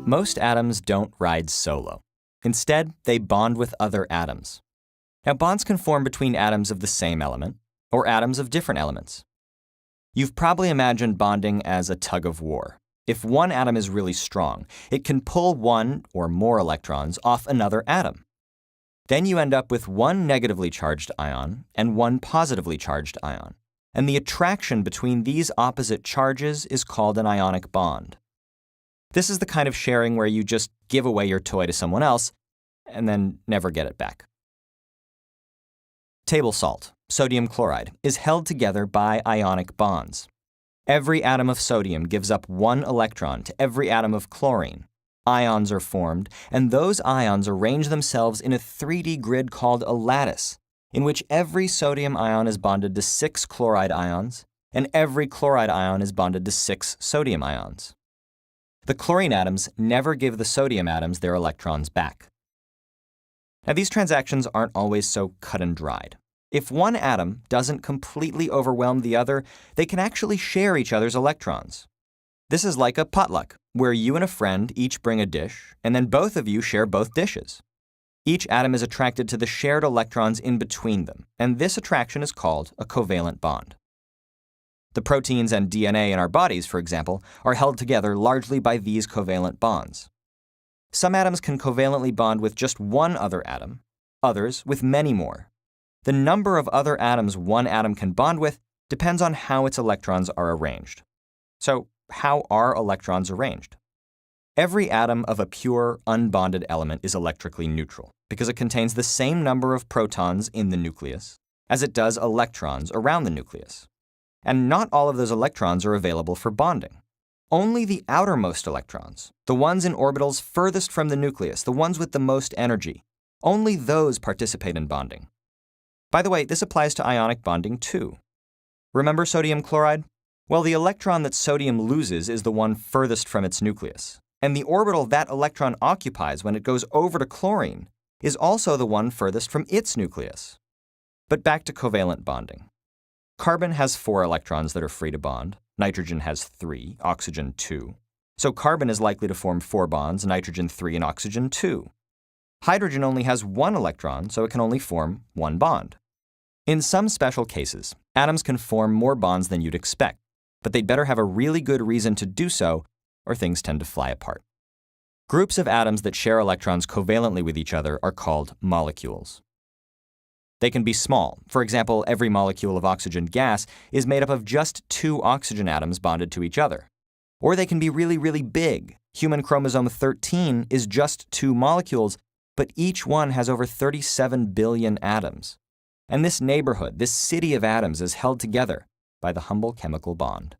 Most atoms don't ride solo. Instead, they bond with other atoms. Now, bonds can form between atoms of the same element, or atoms of different elements. You've probably imagined bonding as a tug of war. If one atom is really strong, it can pull one or more electrons off another atom. Then you end up with one negatively charged ion and one positively charged ion. And the attraction between these opposite charges is called an ionic bond. This is the kind of sharing where you just give away your toy to someone else and then never get it back. Table salt, sodium chloride, is held together by ionic bonds. Every atom of sodium gives up one electron to every atom of chlorine. Ions are formed, and those ions arrange themselves in a 3D grid called a lattice, in which every sodium ion is bonded to 6 chloride ions, and every chloride ion is bonded to 6 sodium ions. The chlorine atoms never give the sodium atoms their electrons back. Now, these transactions aren't always so cut and dried. If one atom doesn't completely overwhelm the other, they can actually share each other's electrons. This is like a potluck, where you and a friend each bring a dish, and then both of you share both dishes. Each atom is attracted to the shared electrons in between them, and this attraction is called a covalent bond. The proteins and DNA in our bodies, for example, are held together largely by these covalent bonds. Some atoms can covalently bond with just one other atom, others with many more. The number of other atoms one atom can bond with depends on how its electrons are arranged. So, how are electrons arranged? Every atom of a pure, unbonded element is electrically neutral because it contains the same number of protons in the nucleus as it does electrons around the nucleus. And not all of those electrons are available for bonding. Only the outermost electrons, the ones in orbitals furthest from the nucleus, the ones with the most energy, only those participate in bonding. By the way, this applies to ionic bonding too. Remember sodium chloride? Well, the electron that sodium loses is the one furthest from its nucleus, and the orbital that electron occupies when it goes over to chlorine is also the one furthest from its nucleus. But back to covalent bonding. Carbon has 4 electrons that are free to bond, nitrogen has 3, oxygen 2. So carbon is likely to form 4 bonds, nitrogen 3 and oxygen 2. Hydrogen only has 1 electron, so it can only form 1 bond. In some special cases, atoms can form more bonds than you'd expect, but they'd better have a really good reason to do so, or things tend to fly apart. Groups of atoms that share electrons covalently with each other are called molecules. They can be small. For example, every molecule of oxygen gas is made up of just 2 oxygen atoms bonded to each other. Or they can be really, really big. Human chromosome 13 is just 2 molecules, but each one has over 37 billion atoms. And this neighborhood, this city of atoms, is held together by the humble chemical bond.